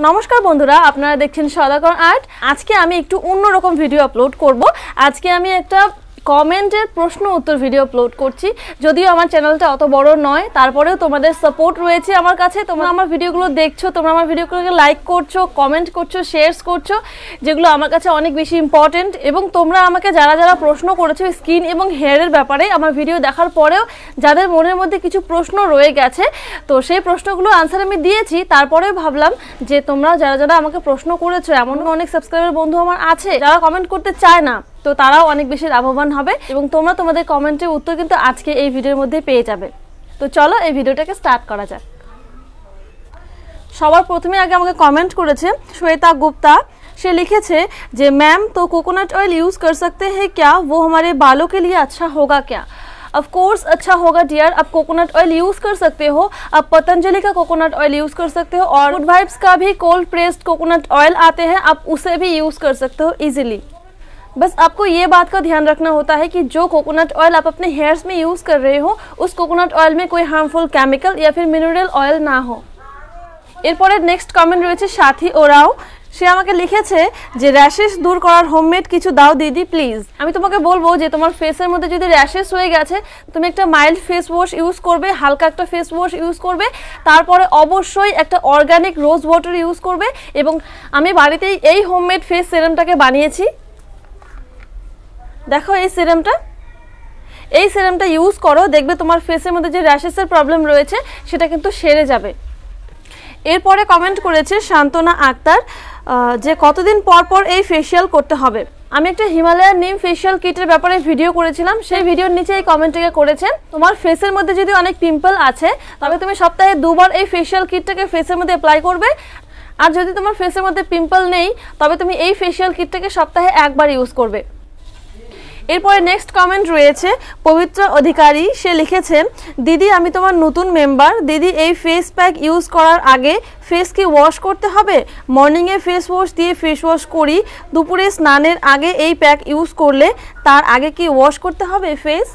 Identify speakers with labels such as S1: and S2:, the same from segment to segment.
S1: नमस्कार बंधुरा आपनारा देखছেন সওদাগর आर्ट। आज के आमी एकटू अन्य रकम भिडियो अपलोड करब। आज के आमी एकटा कमेंटर प्रश्न उत्तर भिडियो अपलोड करছি। যদিও আমার চ্যানেলটা অত বড় নয়, তারপরেও তোমাদের সাপোর্ট রয়েছে আমার কাছে। তোমরা আমার ভিডিওগুলো দেখছো, তোমরা আমার ভিডিওগুলোকে লাইক করছো, কমেন্ট করছো, শেয়ারস করছো, যেগুলো আমার কাছে অনেক বেশি ইম্পর্টেন্ট। এবং তোমরা আমাকে যারা যারা প্রশ্ন করেছো স্কিন এবং হেয়ারের ব্যাপারে আমার ভিডিও দেখার পরেও যাদের মনের মধ্যে কিছু প্রশ্ন রয়ে গেছে, তো সেই প্রশ্নগুলো আনসার আমি দিয়েছি। তারপরেও ভাবলাম যে তোমরা যারা যারা আমাকে প্রশ্ন করেছো, এমন অনেক সাবস্ক্রাইবার বন্ধু আমার আছে যারা কমেন্ট করতে চায় না, তো তারাও অনেক বেশি লাভবান হবে এবং তোমরা তোমাদের কমেন্টের উত্তর কিন্তু আজকে এই ভিডিওর মধ্যে পেয়ে যাবে। তো চলো এই ভিডিওটাকে স্টার্ট করা যাক। সবার প্রথমে আগে আমাকে কমেন্ট করেছে श्वेता गुप्ता। সে লিখেছে যে मैम तो कोकोनट ऑयल यूज़ कर सकते हैं क्या, वो हमारे बालों के लिए अच्छा होगा क्या? ऑफ कोर्स अच्छा होगा डियर, आप कोकोनट ऑयल यूज़ कर सकते हो। आप पतंजलि का कोकोनट ऑयल यूज़ कर सकते हो और गुड वाइब्स का भी कोल्ड प्रेस्ड कोकोनट ऑयल आते हैं, आप उसे भी यूज़ कर सकते हो ईजिली। बस आपको ये बात का ध्यान रखना होता है कि जो कोकोनट ऑयल आप अपने हेयर्स में यूज़ कर रहे हो, उस कोकोनट ऑयल में कोई हार्मफुल केमिकल या फिर मिनरल ऑयल ना हो। एरपरे नेक्स्ट कमेंट रयेछे साथी ओराओ। সে আমাকে লিখেছে যে র্যাশেস দূর করার হোমমেড কিছু দাও দিদি প্লিজ। আমি তোমাকে বলবো যে তোমার ফেসের মধ্যে যদি র্যাশেস হয়ে গেছে, তুমি একটা মাইল্ড ফেস ওয়াশ ইউজ করবে, হালকা একটা ফেস ওয়াশ ইউজ করবে, তারপরে অবশ্যই একটা অর্গানিক রোজ ওয়াটার ইউজ করবে। এবং আমি বাড়িতেই এই হোমমেড ফেস সিরামটাকে বানিয়েছি। দেখো এই সিরামটা ইউজ করো, দেখবে তোমার ফেসের মধ্যে যে র্যাশেসের প্রবলেম রয়েছে সেটা কিন্তু সেরে যাবে। এরপরে কমেন্ট করেছে শান্তনা আক্তার যে কতদিন পর পর এই ফেশিয়াল করতে হবে। আমি একটা হিমালয়ার নিম ফেশিয়াল কিটের ব্যাপারে ভিডিও করেছিলাম, সেই ভিডিওর নিচে এই কমেন্টটাকে করেছেন। তোমার ফেসের মধ্যে যদি অনেক পিম্পল আছে, তবে তুমি সপ্তাহে 2 বার এই ফেশিয়াল কিটটাকে ফেসের মধ্যে অ্যাপ্লাই করবে। আর যদি তোমার ফেসের মধ্যে পিম্পল নেই, তবে তুমি এই ফেশিয়াল কিটটাকে সপ্তাহে 1 বার ইউজ করবে। এরপরে নেক্সট কমেন্ট রয়েছে পবিত্র অধিকারী। সে লিখেছে দিদি আমি তোমার নতুন মেম্বার। দিদি এই ফেস প্যাক ইউজ করার আগে ফেস কি ওয়াশ করতে হবে? মর্নিংয়ে ফেস ওয়াশ দিয়ে ফেস ওয়াশ করি, দুপুরে স্নানের আগে এই প্যাক ইউজ করলে তার আগে কি ওয়াশ করতে হবে ফেস?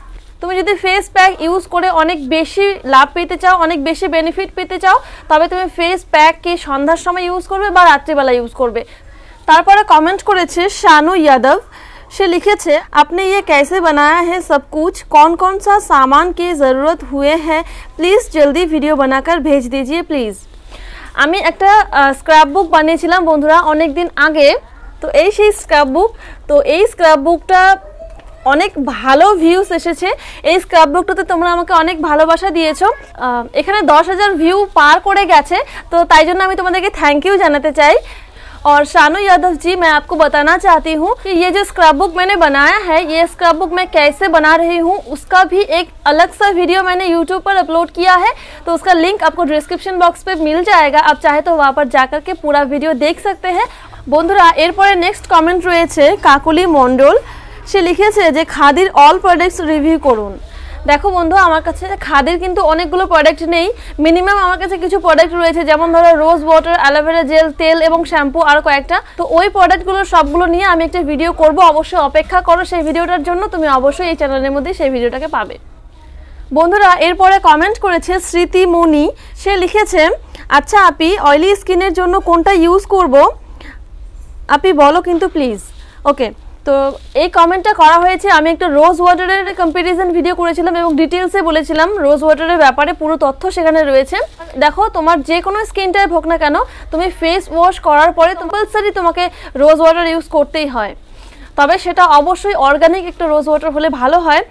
S1: তুমি যদি ফেস প্যাক ইউজ করে অনেক বেশি লাভ পেতে চাও, অনেক বেশি বেনিফিট পেতে চাও, তবে তুমি ফেস প্যাক কি সন্ধ্যার সময় ইউজ করবে বা রাত্রিবেলা ইউজ করবে। তারপরে কমেন্ট করেছে শানু यादव। से लिखे आपने ये कैसे बनाया है सब कुछ, कौन कौन सा सामान की ज़रूरत हुए हैं, प्लीज़ जल्दी वीडियो बनाकर भेज दीजिए प्लीज़। আমি একটা স্ক্র্যাপবুক বানিয়েছিলাম বন্ধুরা অনেক দিন আগে। তো এই সেই স্ক্র্যাপবুক, তো এই স্ক্র্যাপবুকটা অনেক ভালো ভিউজ এসেছে। এই স্ক্র্যাপবুকটাতে তোমরা আমাকে অনেক ভালোবাসা দিয়েছো। এখানে 10,000 ভিউ পার করে গেছে, তো তাই জন্য আমি তোমাদেরকে থ্যাংক ইউ জানাতে চাই। और शानू यादव जी, मैं आपको बताना चाहती हूँ कि ये जो स्क्रैपबुक मैंने बनाया है, ये स्क्रैपबुक मैं कैसे बना रही हूँ उसका भी एक अलग सा वीडियो मैंने YouTube पर अपलोड किया है। तो उसका लिंक आपको डिस्क्रिप्शन बॉक्स पे मिल जाएगा, आप चाहे तो वहाँ पर जाकर के पूरा वीडियो देख सकते हैं। बंधुरा एरपरे नेक्स्ट कमेंट रयेछे काकुली मंडल। से लिखेছে যে খাদির অল প্রোডাক্টস রিভিউ করুন। দেখো বন্ধু, আমার কাছে খাদির কিন্তু অনেকগুলো প্রোডাক্ট নেই, মিনিমাম আমার কাছে কিছু প্রোডাক্ট রয়েছে, যেমন ধরো রোজ ওয়াটার, অ্যালোভেরা জেল, তেল এবং শ্যাম্পু, আর কয়েকটা। তো ওই প্রোডাক্টগুলো সবগুলো নিয়ে আমি একটা ভিডিও করব, অবশ্যই অপেক্ষা করো সেই ভিডিওটার জন্য। তুমি অবশ্যই এই চ্যানেলের মধ্যে সেই ভিডিওটাকে পাবে। বন্ধুরা এরপরে কমেন্ট করেছে স্মৃতি মুনি। সে লিখেছে আচ্ছা আপি অয়েলি স্কিনের জন্য কোনটা ইউজ করব আপনি বলো কিন্তু প্লিজ। ওকে, তো এই কমেন্টটা করা হয়েছে, আমি একটা রোজ ওয়াটারের কম্পারিজন ভিডিও করেছিলাম এবং ডিটেলসে বলেছিলাম রোজ ওয়াটারের ব্যাপারে, পুরো তথ্য সেখানে রয়েছে। দেখো তোমার যে কোনো স্কিন টাইপ হোক না কেন, তুমি ফেস ওয়াশ করার পরে কম্পালসারি তোমাকে রোজ ওয়াটার ইউজ করতেই হয়, তবে সেটা অবশ্যই অর্গানিক একটা রোজ ওয়াটার হলে ভালো হয়।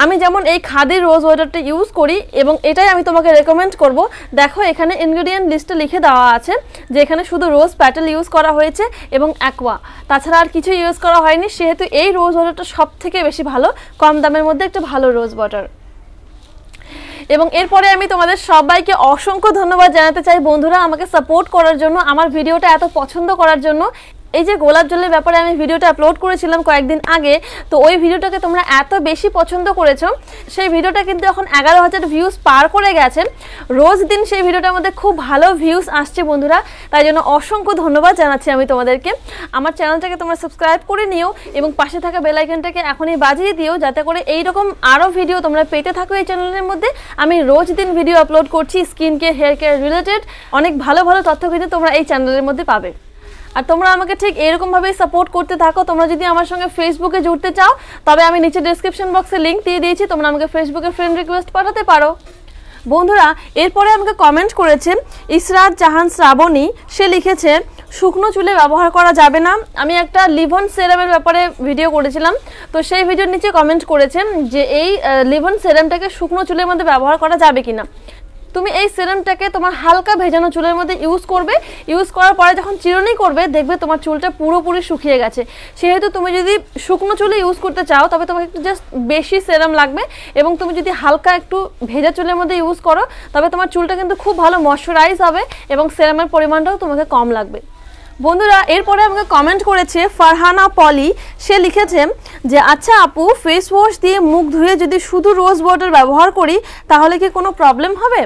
S1: আমি যেমন এই খাদির রোজ ওয়াটারটা ইউজ করি এবং এটাই আমি তোমাকে রেকমেন্ড করব। দেখো এখানে ইনগ্রেডিয়েন্ট লিস্টে লিখে দেওয়া আছে যে এখানে শুধু রোজ প্যাটেল ইউজ করা হয়েছে এবং অ্যাকোয়া, তাছাড়া আর কিছু ইউজ করা হয়নি। সেহেতু এই রোজ ওয়াটারটা সব থেকে বেশি ভালো, কম দামের মধ্যে একটা ভালো রোজ ওয়াটার। এবং এরপরে আমি তোমাদের সবাইকে অসংখ্য ধন্যবাদ জানাতে চাই বন্ধুরা, আমাকে সাপোর্ট করার জন্য, আমার ভিডিওটা এত পছন্দ করার জন্য। এই যে গোলাপ জলের ব্যাপারে আমি ভিডিওটা আপলোড করেছিলাম কয়েকদিন আগে, তো ওই ভিডিওটাকে তোমরা এত বেশি পছন্দ করেছো, সেই ভিডিওটা কিন্তু এখন 11,000 ভিউজ পার করে গেছে। রোজ দিন সেই ভিডিওটার মধ্যে খুব ভালো ভিউজ আসছে বন্ধুরা, তাই জন্য অসংখ্য ধন্যবাদ জানাচ্ছি আমি তোমাদেরকে। আমার চ্যানেলটাকে তোমরা সাবস্ক্রাইব করে নিও এবং পাশে থাকা বেল আইকনটাকে এখনই বাজিয়ে দিও, যাতে করে এইরকম আরও ভিডিও তোমরা পেতে থাকো এই চ্যানেলের মধ্যে। আমি রোজ দিন ভিডিও আপলোড করছি skin care, hair care related, অনেক ভালো ভালো তথ্য কিন্তু তোমরা এই চ্যানেলের মধ্যে পাবে। আর তোমরা আমাকে ঠিক এরকমভাবেই সাপোর্ট করতে থাকো। তোমরা যদি আমার সঙ্গে ফেসবুকে জুড়তে চাও, তবে আমি নিচে ডেসক্রিপশন বক্সে লিঙ্ক দিয়ে দিয়েছি, তোমরা আমাকে ফেসবুকে ফ্রেন্ড রিকোয়েস্ট পাঠাতে পারো। বন্ধুরা এরপরে আমাকে কমেন্ট করেছে ইসরাত জাহান শ্রাবণী, সে লিখেছে শুকনো চুলে ব্যবহার করা যাবে না। আমি একটা লিভন সেরামের ব্যাপারে ভিডিও করেছিলাম, তো সেই ভিডিওর নিচে কমেন্ট করেছে যে এই লিভন সেরামটাকে শুকনো চুলের মধ্যে ব্যবহার করা যাবে কিনা। তুমি এই সেরামটাকে তোমার হালকা ভেজানো চুলের মধ্যে ইউজ করবে, ইউজ করার পরে যখন চিরুনি করবে দেখবে তোমার চুলটা পুরোপুরি শুকিয়ে গেছে। সেহেতু তুমি যদি শুকনো চুলে ইউজ করতে চাও, তবে তোমাকে একটু জাস্ট বেশি সেরাম লাগবে, এবং তুমি যদি হালকা একটু ভেজা চুলের মধ্যে ইউজ করো, তবে তোমার চুলটা কিন্তু খুব ভালো ময়শ্চারাইজ হবে এবং সেরামের পরিমাণটাও তোমাকে কম লাগবে। বন্ধুরা এরপরে আমাকে কমেন্ট করেছে ফারহানা পলি, সে লিখেছে যে আচ্ছা আপু, ফেস ওয়াশ দিয়ে মুখ ধুয়ে যদি শুধু রোজ ওয়াটার ব্যবহার করি তাহলে কি কোনো প্রবলেম হবে?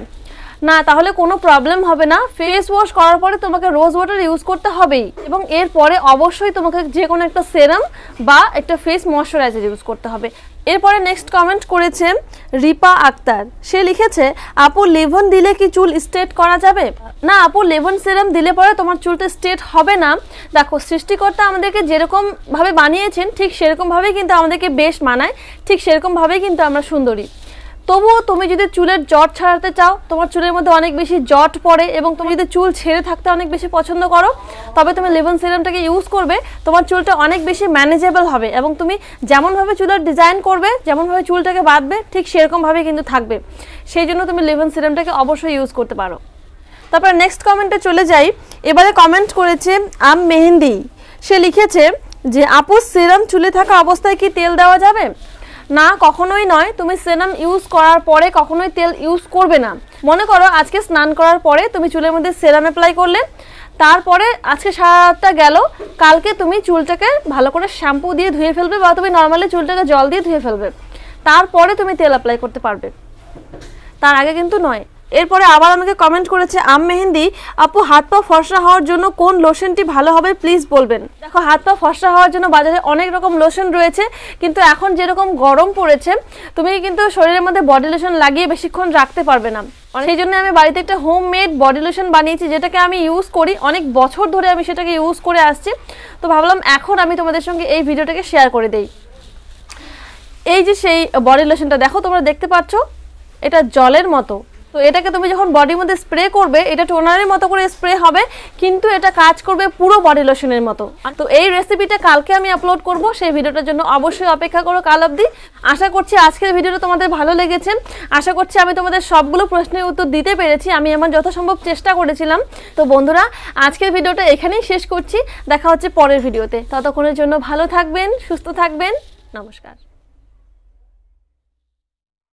S1: না, তাহলে কোনো প্রবলেম হবে না। ফেস ওয়াশ করার পরে তোমাকে রোজ ওয়াটার ইউজ করতে হবেই, এবং এরপরে অবশ্যই তোমাকে যে কোনো একটা সেরাম বা একটা ফেস ময়শ্চারাইজার ইউজ করতে হবে। এরপরে নেক্সট কমেন্ট করেছে রিপা আক্তার, সে লিখেছে আপু লিভন দিলে কি চুল স্ট্রেট করা যাবে? না আপু, লিভন সেরাম দিলে পরে তোমার চুলটা স্ট্রেট হবে না। দেখো, সৃষ্টিকর্তা আমাদেরকে যেরকমভাবে বানিয়েছেন ঠিক সেরকমভাবেই কিন্তু আমাদেরকে বেশ মানায়, ঠিক সেরকমভাবেই কিন্তু আমরা সুন্দরী। তবুও তুমি যদি চুলের জট ছাড়াতে চাও, তোমার চুলের মধ্যে অনেক বেশি জট পড়ে এবং তুমি যদি চুল ছেড়ে থাকতে অনেক বেশি পছন্দ করো, তবে তুমি লিভন সেরামটাকে ইউজ করবে। তোমার চুলটা অনেক বেশি ম্যানেজেবল হবে এবং তুমি যেমনভাবে চুলের ডিজাইন করবে, যেমনভাবে চুলটাকে বাঁধবে, ঠিক সেরকমভাবেই কিন্তু থাকবে। সেই জন্য তুমি লিভন সেরামটাকে অবশ্যই ইউজ করতে পারো। তারপর নেক্সট কমেন্টে চলে যাই। এবারে কমেন্ট করেছে আম মেহেন্দি, সে লিখেছে যে আপু সেরাম চুলে থাকা অবস্থায় কি তেল দেওয়া যাবে? না, কখনোই নয়। তুমি সেরাম ইউজ করার পরে কখনোই তেল ইউজ করবে না। মনে করো আজকে স্নান করার পরে তুমি চুলের মধ্যে সেরাম অ্যাপ্লাই করলে, তারপরে আজকে সারা রাতটা গেল, কালকে তুমি চুলটাকে ভালো করে শ্যাম্পু দিয়ে ধুয়ে ফেলবে বা তুমি নর্মালি চুলটাকে জল দিয়ে ধুয়ে ফেলবে, তারপরে তুমি তেল অ্যাপ্লাই করতে পারবে, তার আগে কিন্তু নয়। এরপরে আবার আমাকে কমেন্ট করেছে আম মেহেন্দি, আপু হাত পা ফর্সা হওয়ার জন্য কোন লোশনটি ভালো হবে প্লিজ বলবেন? দেখো, হাত পা ফর্সা হওয়ার জন্য বাজারে অনেক রকম লোশন রয়েছে, কিন্তু এখন যেরকম গরম পড়েছে তুমি কিন্তু শরীরের মধ্যে বডি লোশন লাগিয়ে বেশিক্ষণ রাখতে পারবে না। সেই জন্য আমি বাড়িতে একটা হোমমেড বডি লোশন বানিয়েছি, যেটাকে আমি ইউজ করি, অনেক বছর ধরে আমি সেটাকে ইউজ করে আসছি। তো ভাবলাম এখন আমি তোমাদের সঙ্গে এই ভিডিওটাকে শেয়ার করে দেই। এই যে সেই বডি লোশনটা দেখো, তোমরা দেখতে পাচ্ছ এটা জলের মতো। তো এটাকে তুমি যখন বডির মধ্যে স্প্রে করবে, এটা টোনারের মতো করে স্প্রে হবে, কিন্তু এটা কাজ করবে পুরো বডি লোশনের মতো। তো এই রেসিপিটা কালকে আমি আপলোড করব, সেই ভিডিওটার জন্য অবশ্যই অপেক্ষা করো কাল অবধি। আশা করছি আজকের ভিডিওটা তোমাদের ভালো লেগেছে। আশা করছি আমি তোমাদের সবগুলো প্রশ্নের উত্তর দিতে পেরেছি, আমি আমার যথাসম্ভব চেষ্টা করেছিলাম। তো বন্ধুরা আজকের ভিডিওটা এখানেই শেষ করছি, দেখা হচ্ছে পরের ভিডিওতে। ততক্ষণের জন্য ভালো থাকবেন, সুস্থ থাকবেন, নমস্কার।